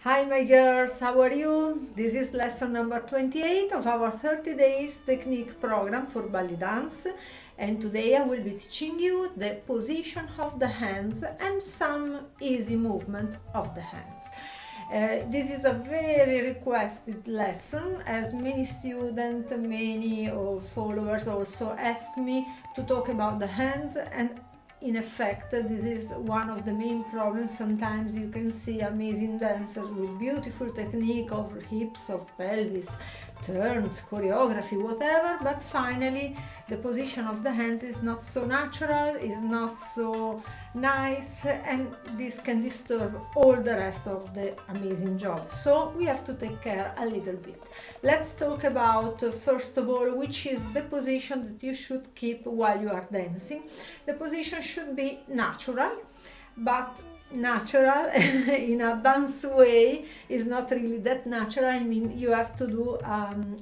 Hi my girls, how are you? This is lesson number 28 of our 30 days technique program for belly dance, and today I will be teaching you the position of the hands and some easy movement of the hands. This is a very requested lesson, as many students, many followers also ask me to talk about the hands, and in effect, this is one of the main problems. Sometimes you can see amazing dancers with beautiful technique of hips, of pelvis, turns, choreography, whatever, but finally the position of the hands is not so natural, is not so nice, and this can disturb all the rest of the amazing job. So we have to take care a little bit. Let's talk about, first of all, which is the position that you should keep while you are dancing. The position should be natural, but natural in a dance way is not really that natural. I mean, you have to do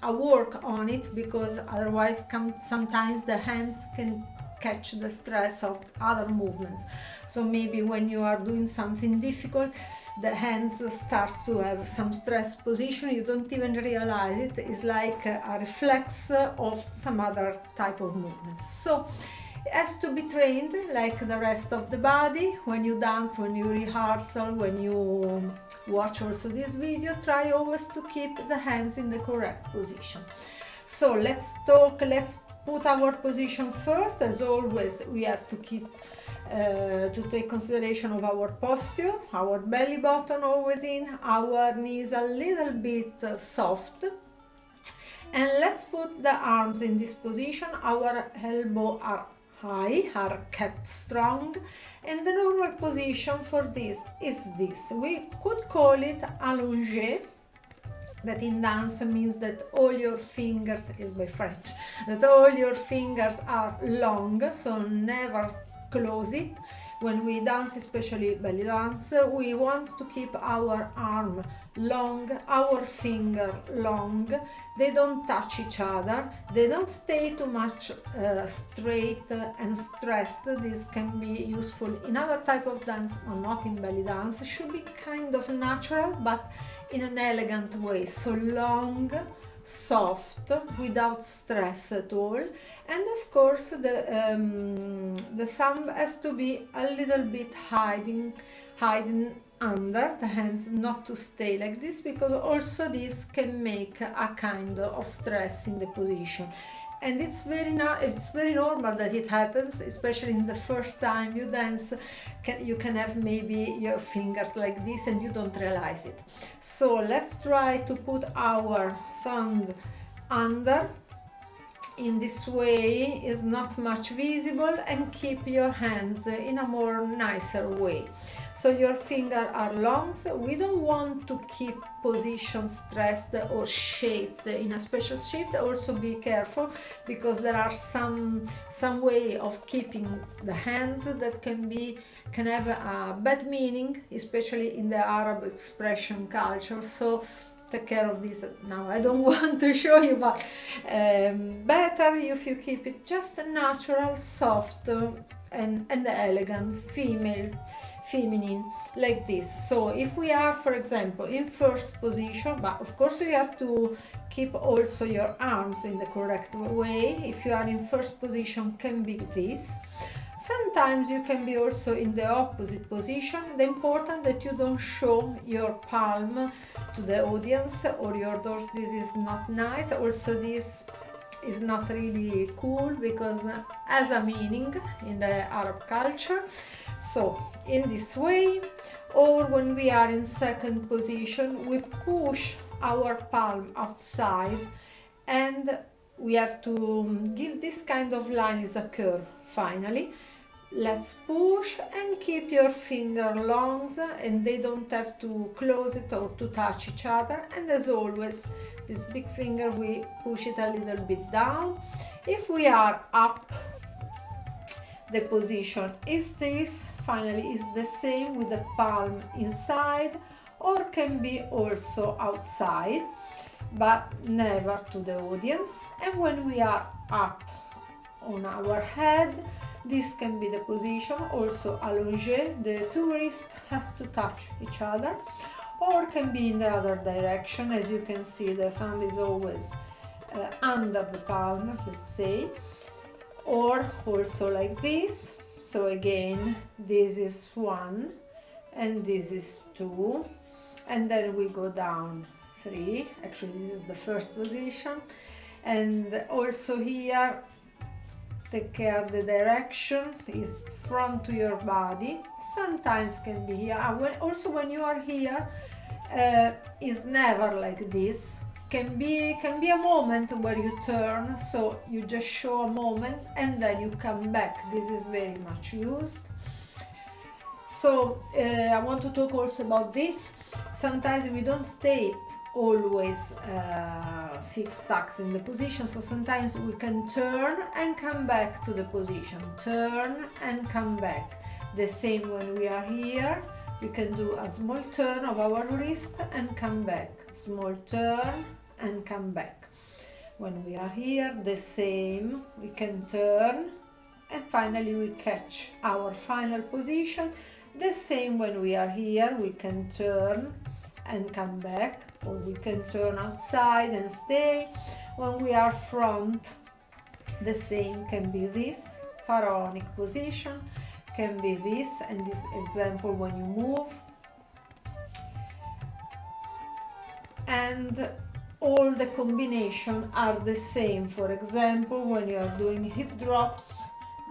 a work on it, because otherwise sometimes the hands can catch the stress of other movements. So maybe when you are doing something difficult, the hands start to have some stress position, you don't even realize it. It's like a reflex of some other type of movements. So it has to be trained like the rest of the body. When you dance, when you rehearsal, when you watch also this video, try always to keep the hands in the correct position. So let's put our position first. As always, we have to keep to take consideration of our posture, our belly button always in, our knees a little bit soft. And let's put the arms in this position. Our elbows are high, are kept strong, and the normal position for this is this. We could call it allongé, that in dance means that all your fingers, is by French, that all your fingers are long, so never close it. When we dance, especially belly dance, we want to keep our arm long, our finger long. They don't touch each other, they don't stay too much straight and stressed. This can be useful in other type of dance, or not in belly dance. It should be kind of natural, but in an elegant way. So long, soft, without stress at all. And of course the thumb has to be a little bit hiding under the hands, not to stay like this, because also this can make a kind of stress in the position. And it's very normal that it happens, especially in the first time you dance. You can have maybe your fingers like this and you don't realize it. So let's try to put our thumb under. In this way is not much visible, and keep your hands in a more nicer way. So your fingers are long. So we don't want to keep position stressed or shaped in a special shape. Also be careful, because there are some way of keeping the hands that can have a bad meaning, especially in the Arab expression culture. So take care of this. Now I don't want to show you, but better if you keep it just natural, soft, and elegant, feminine, like this. So if we are, for example, in first position, but of course you have to keep also your arms in the correct way. If you are in first position, can be this. Sometimes you can be also in the opposite position. The important that you don't show your palm to the audience or your doors. This is not nice. Also this is not really cool, because has a meaning in the Arab culture. So in this way, or when we are in second position, we push our palm outside, and we have to give this kind of line as a curve. Finally, let's push and keep your finger long, and they don't have to close it or to touch each other. And as always, this big finger, we push it a little bit down. If we are up, the position is this. Finally is the same with the palm inside, or can be also outside, but never to the audience. And when we are up on our head, this can be the position, also allongé. The two wrists has to touch each other. or can be in the other direction. As you can see, the thumb is always under the palm, let's say, or also like this. So again, this is 1 and this is 2, and then we go down 3. Actually, this is the first position. And also here, take care the direction is front to your body. Sometimes can be here. Also when you are here, is never like this. Can be a moment where you turn, so you just show a moment and then you come back. This is very much used. So I want to talk also about this. Sometimes we don't stay always fixed stuck in the position, so sometimes we can turn and come back to the position, turn and come back. The same when we are here, we can do a small turn of our wrist and come back, small turn and come back. When we are here, the same, we can turn and finally we catch our final position. The same when we are here, we can turn and come back, or we can turn outside and stay. When we are front, the same can be this, pharaonic position, can be this, and this example when you move. And all the combinations are the same. For example, when you are doing hip drops,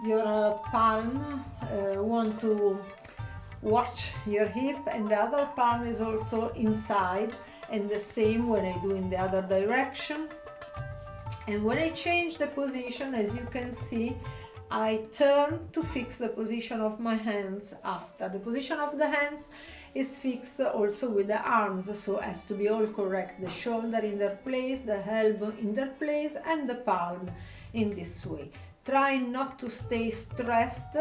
your palm want to watch your hip and the other palm is also inside, and the same when I do in the other direction. And when I change the position, as you can see, I turn to fix the position of my hands after. The position of the hands is fixed also with the arms, so has to be all correct. The shoulder in their place, the elbow in their place, and the palm in this way. Try not to stay stressed.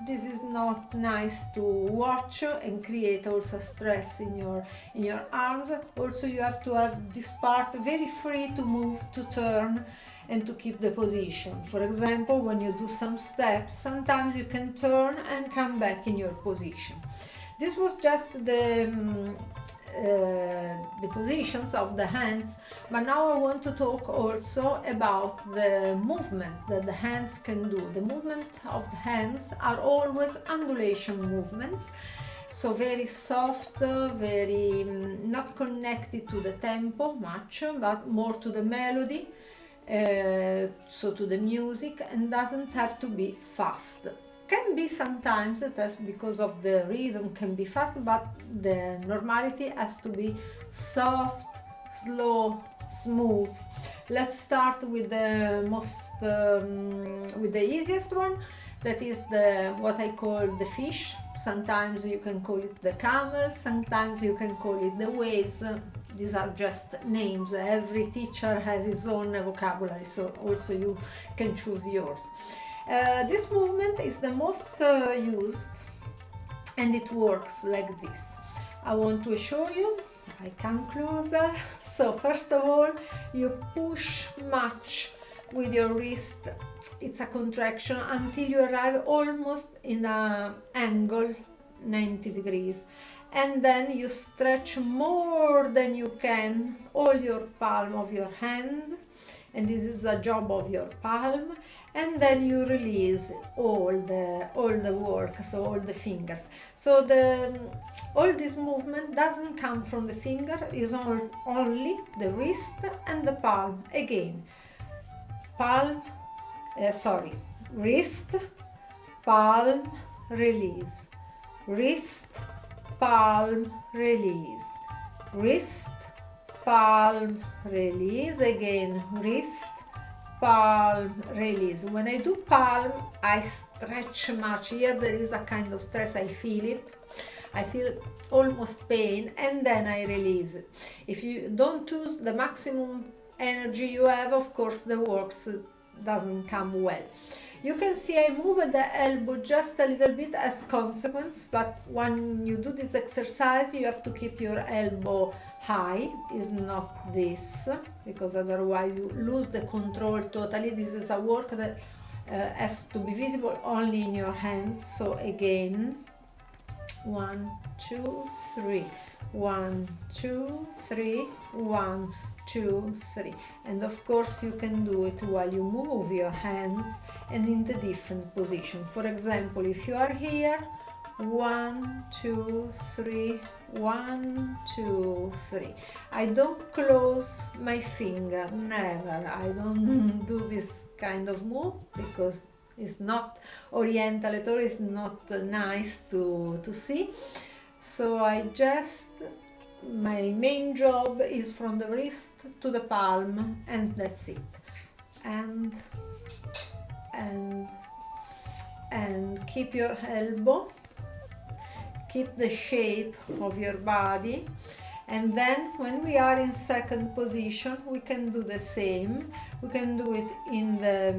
This is not nice to watch and create also stress in your arms. Also, you have to have this part very free to move, to turn, and to keep the position. For example, when you do some steps, sometimes you can turn and come back in your position. This was just the positions of the hands, but now I want to talk also about the movement that the hands can do. The movement of the hands are always undulation movements, so very soft, very not connected to the tempo much, but more to the melody, so to the music, and doesn't have to be fast. Can be sometimes, that's because of the rhythm, can be fast, but the normality has to be soft, slow, smooth. Let's start with the with the easiest one, that is what I call the fish. Sometimes you can call it the camel, sometimes you can call it the waves. These are just names. Every teacher has his own vocabulary, so also you can choose yours. This movement is the most used, and it works like this. I want to show you. I come closer. So first of all, you push much with your wrist. It's a contraction until you arrive almost in an angle 90 degrees, and then you stretch more than you can all your palm of your hand, and this is a job of your palm. And then you release all the work, so all the fingers. So all this movement doesn't come from the finger, is only the wrist and the palm. Again, wrist, palm, release, wrist, palm, release, wrist, palm, release, again, wrist, palm, release. When I do palm, I stretch much. Here there is a kind of stress, I feel it. I feel almost pain, and then I release it. If you don't use the maximum energy you have, of course the works doesn't come well. You can see I move the elbow just a little bit as consequence, but when you do this exercise you have to keep your elbow high, is not this, because otherwise you lose the control totally. This is a work that has to be visible only in your hands. So again, 1, 2, 3, 1, 2, 3, 1, 2, 3. And of course you can do it while you move your hands and in the different position. For example, if you are here, 1, 2, 3, 1, 2, 3. I don't close my finger, never. I don't do this kind of move because it's not oriental at all, it's not nice to see. So my main job is from the wrist to the palm, and that's it. And keep your elbow, keep the shape of your body. And then when we are in second position, we can do the same. We can do it in the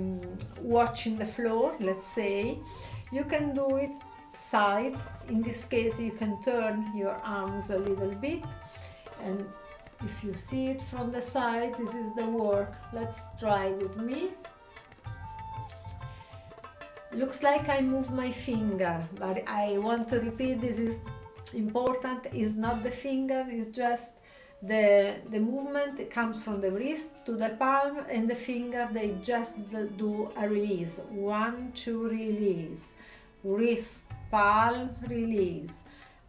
watching the floor, let's say. You can do it side. In this case, you can turn your arms a little bit. And if you see it from the side, this is the work. Let's try with me. Looks like I move my finger, but I want to repeat, this is important, is not the finger, it's just the movement. It comes from the wrist to the palm, and the finger, they just do a release. 1, 2, release. Wrist, palm, release.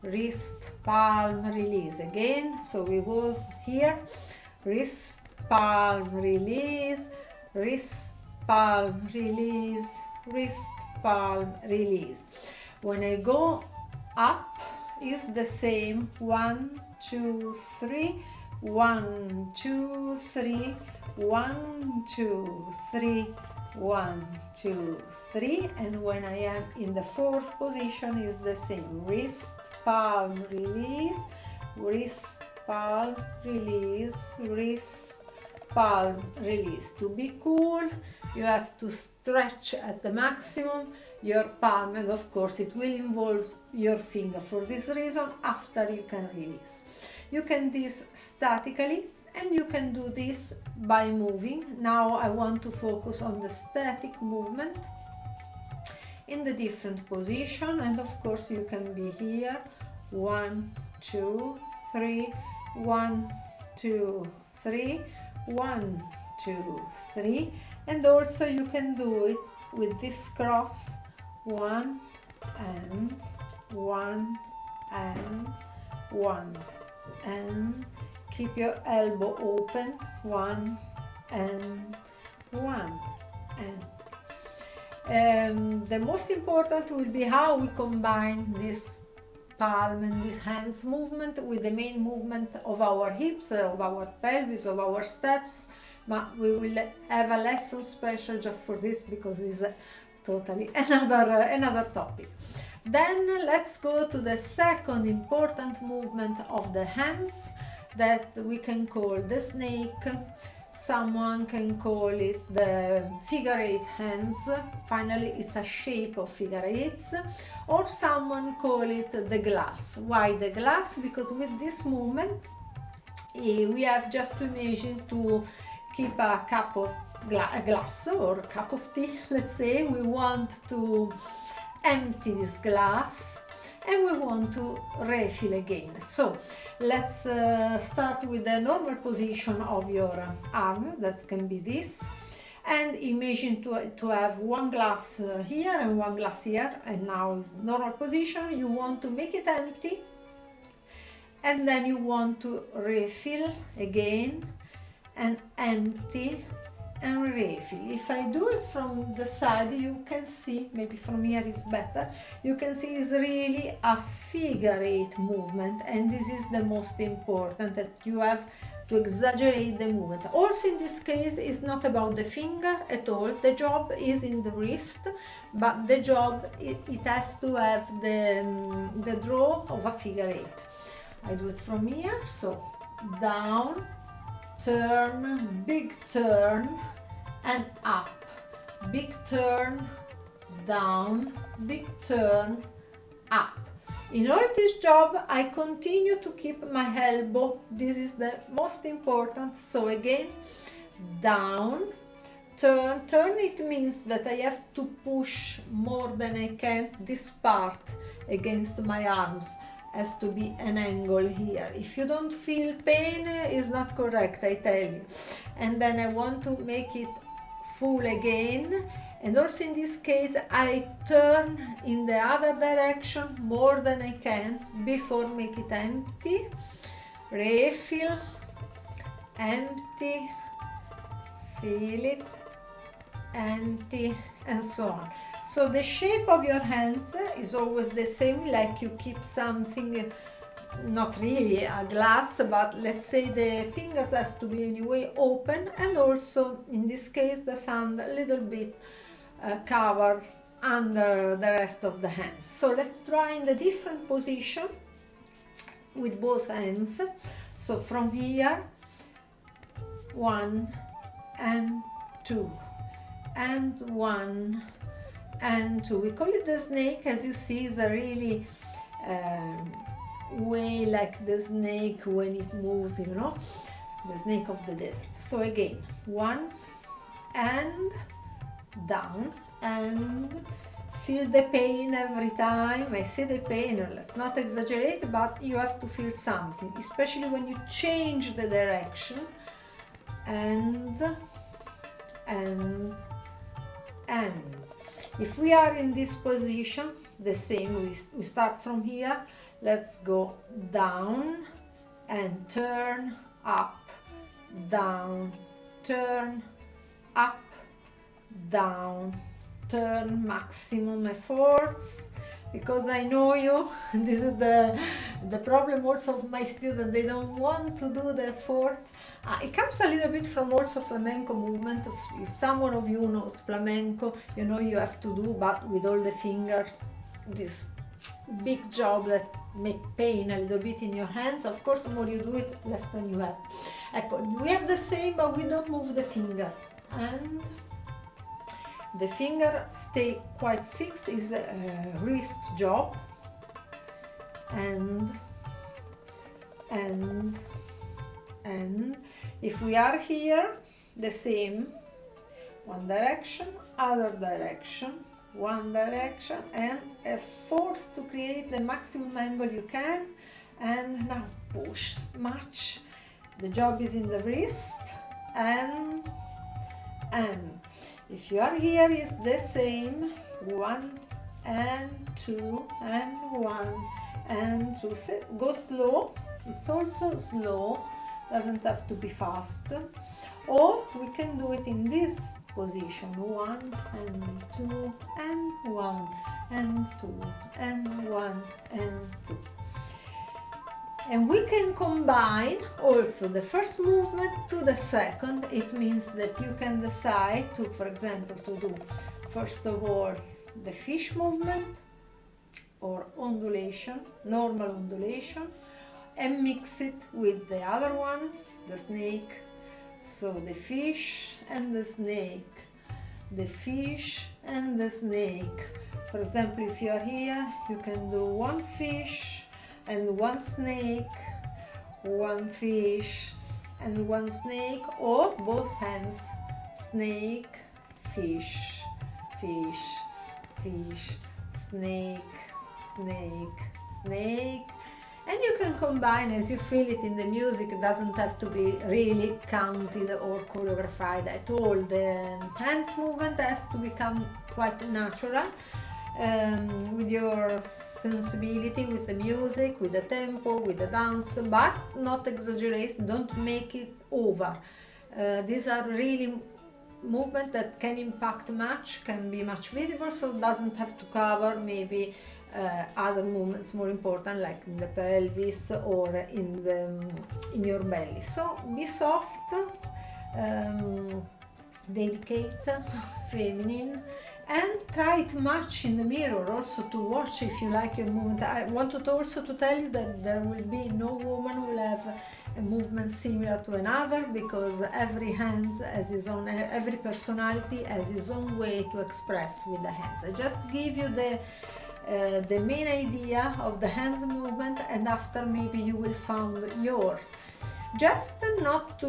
Wrist, palm, release. Again, so we was here. Wrist, palm, release. Wrist, palm, release. Wrist, palm, release. When I go up, is the same. 1, 2, 3, 1, 2, 3, 1, 2, 3, 1, 2, 3. And when I am in the fourth position is the same. Wrist, palm, release. Wrist, palm, release. Wrist, palm, release. To be cool, you have to stretch at the maximum your palm, and of course it will involve your finger. For this reason, after you can release. You can do this statically, and you can do this by moving. Now I want to focus on the static movement in the different position, and of course you can be here. 1, 2, 3, 1, 2, 3, 1, 2, 3. And also you can do it with this cross. 1 and 1 and 1, and keep your elbow open. 1 and 1 and the most important will be how we combine this palm and this hands movement with the main movement of our hips, of our pelvis, of our steps. But we will have a lesson special just for this, because it's totally another topic. Then let's go to the second important movement of the hands that we can call the snake. Someone can call it the figure eight hands. Finally, it's a shape of figure eights. Or someone call it the glass. Why the glass? Because with this movement we have just to imagine to keep a cup of a glass or a cup of tea, let's say. We want to empty this glass and we want to refill again. So let's start with the normal position of your arm. That can be this, and imagine to have one glass here and one glass here, and now is normal position. You want to make it empty, and then you want to refill again and empty and refill. If I do it from the side, you can see, maybe from here is better, you can see it's really a figure eight movement, and this is the most important, that you have to exaggerate the movement. Also in this case, it's not about the finger at all. The job is in the wrist, but the job, it has to have the draw of a figure eight. I do it from here, so down, turn, big turn, and up, big turn, down, big turn, up. In all this job, I continue to keep my elbow. This is the most important. So again, down, turn. Turn, it means that I have to push more than I can this part against my arms. Has to be an angle here. If you don't feel pain, it's not correct, I tell you. And then I want to make it full again, and also in this case I turn in the other direction more than I can before make it empty, refill, empty, fill it, empty, and so on. So the shape of your hands is always the same, like you keep something, not really a glass, but let's say the fingers has to be anyway open, and also in this case the thumb a little bit covered under the rest of the hands. So let's try in the different position with both hands. So from here, 1 and 2 and 1 and 2. We call it the snake. As you see, is a really way like the snake when it moves, you know, the snake of the desert. So again, 1 and down, and feel the pain every time. I say the pain, let's not exaggerate, but you have to feel something, especially when you change the direction. And if we are in this position, the same, we start from here. Let's go down and turn, up, down, turn, up, down, turn, maximum efforts, because I know you. This is the problem also of my students, they don't want to do the effort. It comes a little bit from also flamenco movement. If someone of you knows flamenco, you know you have to do, but with all the fingers, this big job that make pain a little bit in your hands. Of course, the more you do it, less pain you have. We have the same, but we don't move the finger, and the finger stay quite fixed. Is a wrist job, and if we are here, the same, one direction, other direction, one direction, and a force to create the maximum angle you can. And now push much. The job is in the wrist, and if you are here, it's the same, 1 and 2 and 1 and 2. Go slow, it's also slow, doesn't have to be fast. Or we can do it in this position, 1 and 2 and 1 and 2 and 1 and 2. And we can combine also the first movement to the second. It means that you can decide to, for example, to do first of all the fish movement or ondulation, normal ondulation, and mix it with the other one, the snake. So the fish and the snake, the fish and the snake. For example, if you are here, you can do one fish and one snake, one fish and one snake, or both hands, snake, fish, fish, fish, snake, snake, snake. And you can combine as you feel it in the music. It doesn't have to be really counted or choreographed at all. The hands movement has to become quite natural, with your sensibility, with the music, with the tempo, with the dance, but not exaggerate, don't make it over. These are really movements that can impact much, can be much visible, so it doesn't have to cover maybe other movements more important, like in the pelvis or in your belly. So be soft, delicate, feminine, and try it much in the mirror also to watch if you like your movement. I wanted also to tell you that there will be no woman who will have a movement similar to another, because every hand has his own, every personality has his own way to express with the hands. I just give you the main idea of the hand movement, and after maybe you will find yours. Just not to,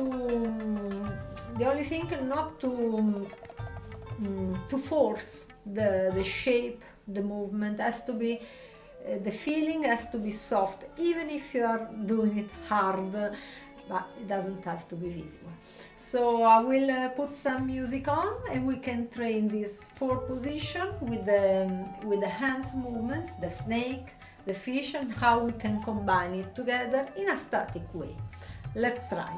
the only thing, not to force the shape, the movement has to be the feeling has to be soft, even if you are doing it hard, but it doesn't have to be visible. So I will put some music on and we can train this 4 position with the hands movement, the snake, the fish, and how we can combine it together in a static way. Let's try.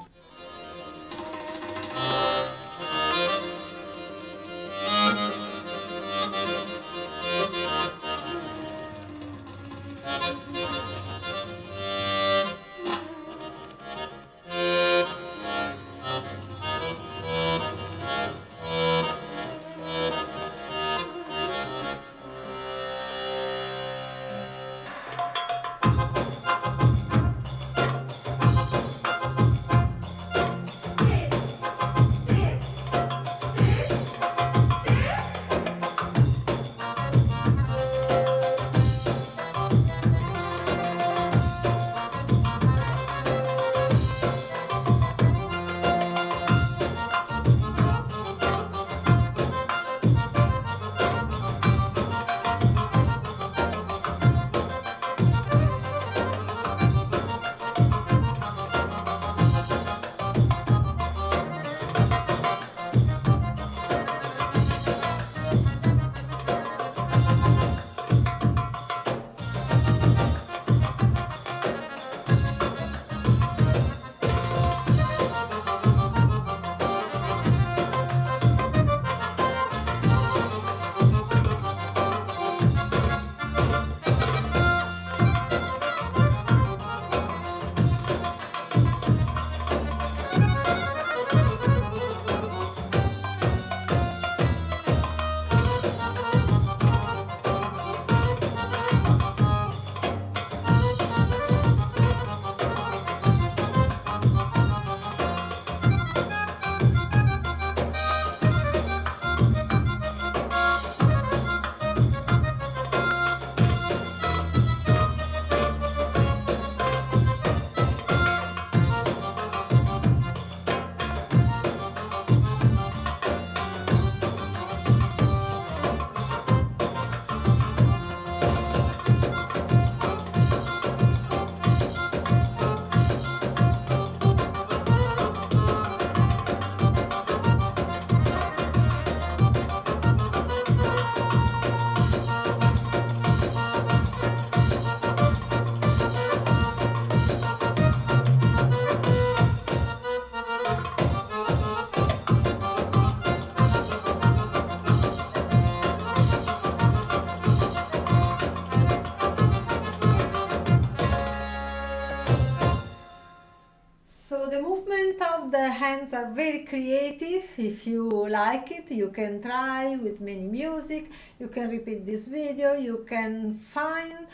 So the movement of the hands are very creative. If you like it, you can try with many music. You can repeat this video. You can find,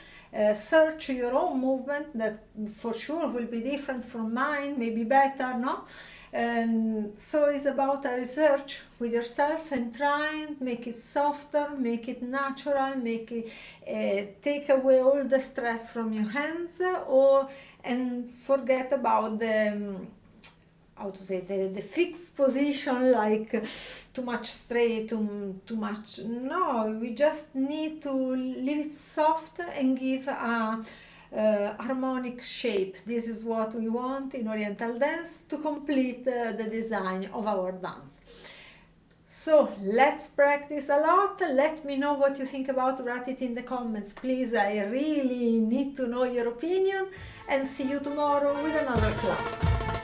search your own movement that for sure will be different from mine, maybe better, no? And so it's about a research with yourself and trying, make it softer, make it natural, make it take away all the stress from your hands, and forget about the how to say the fixed position, like too much straight, too much. No, we just need to leave it soft and give a harmonic shape. This is what we want in Oriental dance to complete the design of our dance. So let's practice a lot. Let me know what you think about. Write it in the comments, please. I really need to know your opinion, and see you tomorrow with another class.